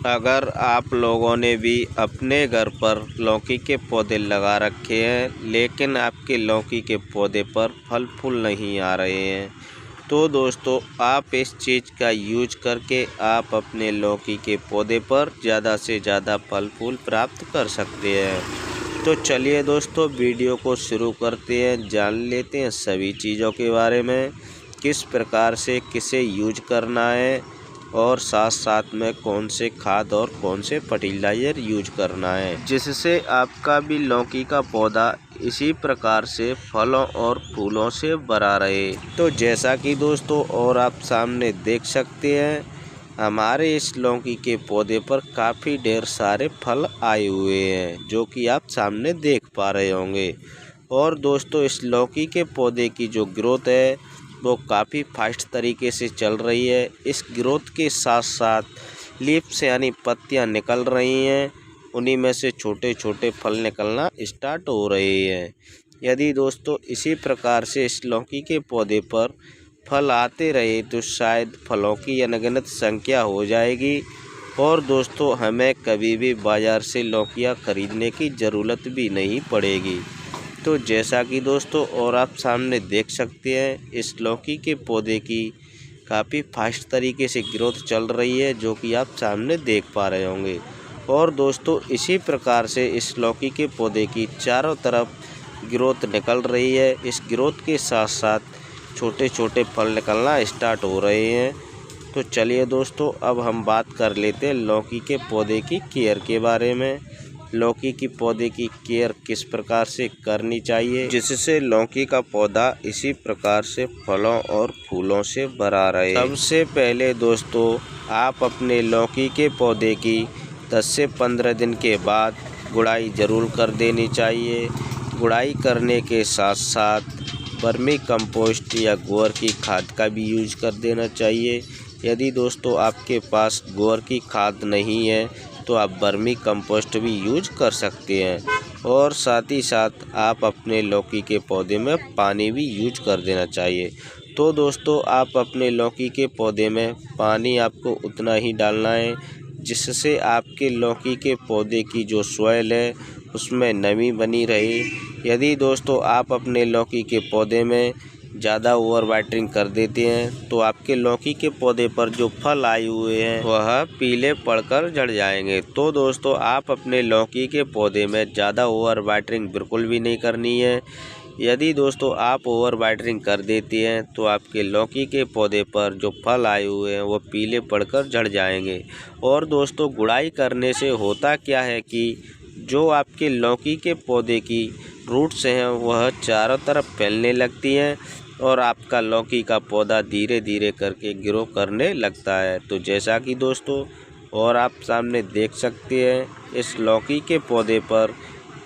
अगर आप लोगों ने भी अपने घर पर लौकी के पौधे लगा रखे हैं लेकिन आपके लौकी के पौधे पर फल फूल नहीं आ रहे हैं, तो दोस्तों आप इस चीज़ का यूज करके आप अपने लौकी के पौधे पर ज़्यादा से ज़्यादा फल फूल प्राप्त कर सकते हैं। तो चलिए दोस्तों वीडियो को शुरू करते हैं, जान लेते हैं सभी चीज़ों के बारे में, किस प्रकार से किसे यूज करना है और साथ साथ में कौन से खाद और कौन से फर्टिलाइज़र यूज करना है, जिससे आपका भी लौकी का पौधा इसी प्रकार से फलों और फूलों से भरा रहे। तो जैसा कि दोस्तों और आप सामने देख सकते हैं, हमारे इस लौकी के पौधे पर काफ़ी ढेर सारे फल आए हुए हैं, जो कि आप सामने देख पा रहे होंगे। और दोस्तों इस लौकी के पौधे की जो ग्रोथ है वो काफ़ी फास्ट तरीके से चल रही है। इस ग्रोथ के साथ साथ लीव्स यानी पत्तियां निकल रही हैं, उन्हीं में से छोटे छोटे फल निकलना स्टार्ट हो रहे हैं। यदि दोस्तों इसी प्रकार से इस लौकी के पौधे पर फल आते रहे तो शायद फलों की अनगिनत संख्या हो जाएगी और दोस्तों हमें कभी भी बाज़ार से लौकियाँ खरीदने की ज़रूरत भी नहीं पड़ेगी। तो जैसा कि दोस्तों और आप सामने देख सकते हैं, इस लौकी के पौधे की काफ़ी फास्ट तरीके से ग्रोथ चल रही है, जो कि आप सामने देख पा रहे होंगे। और दोस्तों इसी प्रकार से इस लौकी के पौधे की चारों तरफ ग्रोथ निकल रही है। इस ग्रोथ के साथ साथ छोटे छोटे फल निकलना स्टार्ट हो रहे हैं। तो चलिए दोस्तों अब हम बात कर लेते हैं लौकी के पौधे की केयर के बारे में। लौकी की पौधे की केयर किस प्रकार से करनी चाहिए जिससे लौकी का पौधा इसी प्रकार से फलों और फूलों से भरा रहे। सबसे पहले दोस्तों आप अपने लौकी के पौधे की 10 से 15 दिन के बाद गुड़ाई ज़रूर कर देनी चाहिए। गुड़ाई करने के साथ साथ वर्मी कंपोस्ट या गोबर की खाद का भी यूज कर देना चाहिए। यदि दोस्तों आपके पास गोबर की खाद नहीं है तो आप वर्मी कंपोस्ट भी यूज कर सकते हैं। और साथ ही साथ आप अपने लौकी के पौधे में पानी भी यूज कर देना चाहिए। तो दोस्तों आप अपने लौकी के पौधे में पानी आपको उतना ही डालना है जिससे आपके लौकी के पौधे की जो सॉइल है उसमें नमी बनी रहे। यदि दोस्तों आप अपने लौकी के पौधे में ज़्यादा ओवर वाटरिंग कर देते हैं तो आपके लौकी के पौधे पर जो फल आए हुए हैं वह पीले पड़कर झड़ जाएंगे। तो दोस्तों आप अपने लौकी के पौधे में ज़्यादा ओवर वाटरिंग बिल्कुल भी नहीं करनी है। यदि दोस्तों आप ओवर वाटरिंग कर देते हैं तो आपके लौकी के पौधे पर जो फल आए हुए हैं वो पीले पड़कर झड़ जाएंगे। और दोस्तों गुड़ाई करने से होता क्या है कि जो आपके लौकी के पौधे की रूट्स हैं वह चारों तरफ फैलने लगती हैं और आपका लौकी का पौधा धीरे धीरे करके ग्रो करने लगता है। तो जैसा कि दोस्तों और आप सामने देख सकते हैं, इस लौकी के पौधे पर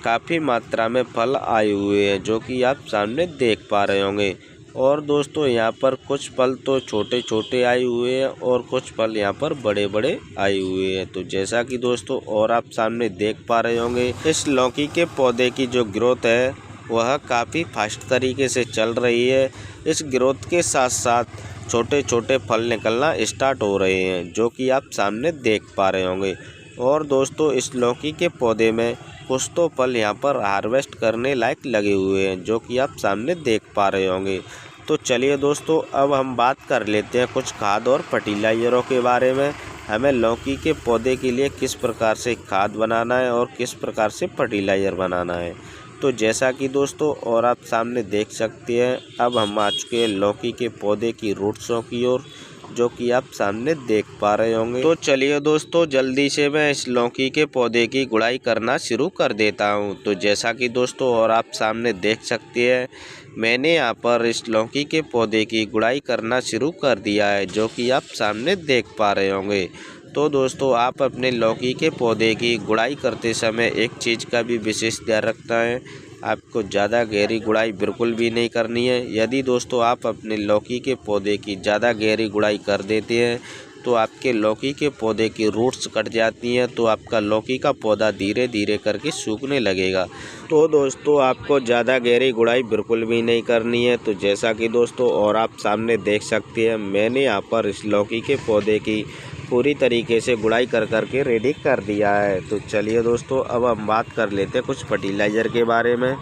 काफ़ी मात्रा में फल आए हुए हैं, जो कि आप सामने देख पा रहे होंगे। और दोस्तों यहाँ पर कुछ फल तो छोटे छोटे आए हुए हैं और कुछ फल यहाँ पर बड़े बड़े आए हुए हैं। तो जैसा कि दोस्तों और आप सामने देख पा रहे होंगे, इस लौकी के पौधे की जो ग्रोथ है वह काफ़ी फास्ट तरीके से चल रही है। इस ग्रोथ के साथ साथ छोटे छोटे फल निकलना स्टार्ट हो रहे हैं, जो कि आप सामने देख पा रहे होंगे। और दोस्तों इस लौकी के पौधे में कुछ तो फल यहाँ पर हार्वेस्ट करने लायक लगे हुए हैं, जो कि आप सामने देख पा रहे होंगे। तो चलिए दोस्तों अब हम बात कर लेते हैं कुछ खाद और फर्टिलाइज़रों के बारे में। हमें लौकी के पौधे के लिए किस प्रकार से खाद बनाना है और किस प्रकार से फर्टिलाइज़र बनाना है। तो जैसा कि दोस्तों और आप सामने देख सकते हैं, अब हम आ चुके हैं लौकी के पौधे की रूट्सों की ओर, जो कि आप सामने देख पा रहे होंगे। तो चलिए दोस्तों जल्दी से मैं इस लौकी के पौधे की गुड़ाई करना शुरू कर देता हूं। तो जैसा कि दोस्तों और आप सामने देख सकते हैं, मैंने यहां पर इस लौकी के पौधे की गुड़ाई करना शुरू कर दिया है, जो कि आप सामने देख पा रहे होंगे। तो दोस्तों आप अपने लौकी के पौधे की गुड़ाई करते समय एक चीज़ का भी विशेष ध्यान रखना है, आपको ज़्यादा गहरी गुड़ाई बिल्कुल भी नहीं करनी है। यदि दोस्तों आप अपने लौकी के पौधे की ज़्यादा गहरी गुड़ाई कर देते हैं तो आपके लौकी के पौधे की रूट्स कट जाती हैं, तो आपका लौकी का पौधा धीरे धीरे करके सूखने लगेगा। तो दोस्तों आपको ज़्यादा गहरी गुड़ाई बिल्कुल भी नहीं करनी है। तो जैसा कि दोस्तों और आप सामने देख सकते हैं, मैंने यहाँ पर इस लौकी के पौधे की पूरी तरीके से गुड़ाई कर के रेडी कर दिया है। तो चलिए दोस्तों, अब हम बात कर लेते हैं कुछ फर्टिलाइज़र के बारे में।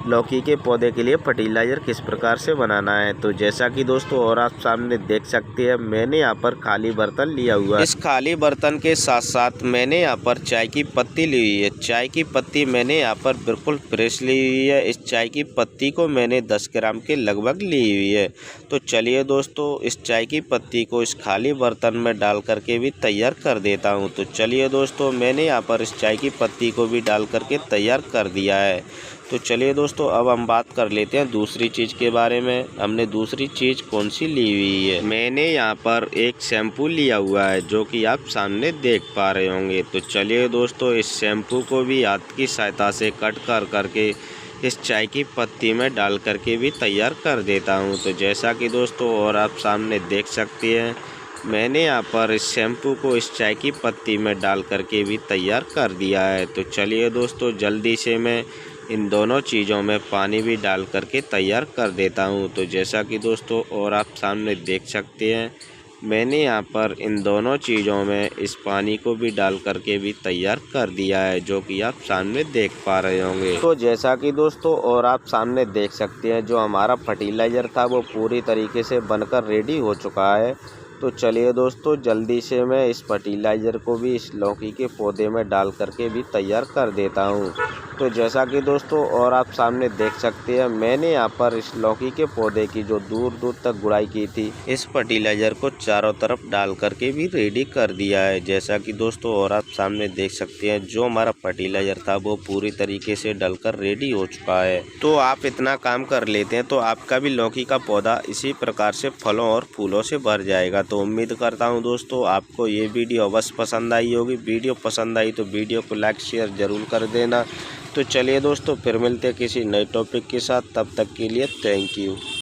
लौकी के पौधे के लिए फर्टिलाइज़र किस प्रकार से बनाना है। तो जैसा कि दोस्तों और आप सामने देख सकते हैं, मैंने यहाँ पर खाली बर्तन लिया हुआ है। इस खाली बर्तन के साथ साथ मैंने यहाँ पर चाय की पत्ती ली हुई है। चाय की पत्ती मैंने यहाँ पर बिल्कुल फ्रेश ली हुई है। इस चाय की पत्ती को मैंने 10 ग्राम के लगभग ली हुई है। तो चलिए दोस्तों, इस चाय की पत्ती को इस खाली बर्तन में डाल करके भी तैयार कर देता हूँ। तो चलिए दोस्तों, मैंने यहाँ पर इस चाय की पत्ती को भी डाल करके तैयार कर दिया है। तो चलिए दोस्तों, अब हम बात कर लेते हैं दूसरी चीज़ के बारे में। हमने दूसरी चीज़ कौन सी ली हुई है। मैंने यहाँ पर एक शैम्पू लिया हुआ है, जो कि आप सामने देख पा रहे होंगे। तो चलिए दोस्तों, इस शैम्पू को भी हाथ की सहायता से कट करके इस चाय की पत्ती में डाल करके भी तैयार कर देता हूँ। तो जैसा कि दोस्तों और आप सामने देख सकते हैं, मैंने यहाँ पर इस शैम्पू को इस चाय की पत्ती में डाल करके भी तैयार कर दिया है। तो चलिए दोस्तों, जल्दी से मैं इन दोनों चीज़ों में पानी भी डाल करके तैयार कर देता हूँ। तो जैसा कि दोस्तों और आप सामने देख सकते हैं, मैंने यहाँ पर इन दोनों चीज़ों में इस पानी को भी डाल करके भी तैयार कर दिया है, जो कि आप सामने देख पा रहे होंगे। तो जैसा कि दोस्तों और आप सामने देख सकते हैं, जो हमारा फर्टिलाइज़र था वो पूरी तरीके से बनकर रेडी हो चुका है। तो चलिए दोस्तों, जल्दी से मैं इस फर्टिलाइज़र को भी इस लौकी के पौधे में डाल करके भी तैयार कर देता हूँ। तो जैसा कि दोस्तों और आप सामने देख सकते हैं, मैंने यहाँ पर इस लौकी के पौधे की जो दूर दूर तक गुड़ाई की थी, इस फर्टिलाइज़र को चारों तरफ डाल करके भी रेडी कर दिया है। जैसा कि दोस्तों और आप सामने देख सकते हैं, जो हमारा फर्टिलाइज़र था वो पूरी तरीके से डलकर रेडी हो चुका है। तो आप इतना काम कर लेते हैं तो आपका भी लौकी का पौधा इसी प्रकार से फलों और फूलों से भर जाएगा। तो उम्मीद करता हूं दोस्तों आपको ये वीडियो अवश्य पसंद आई होगी। वीडियो पसंद आई तो वीडियो को लाइक शेयर ज़रूर कर देना। तो चलिए दोस्तों, फिर मिलते हैं किसी नए टॉपिक के साथ। तब तक के लिए थैंक यू।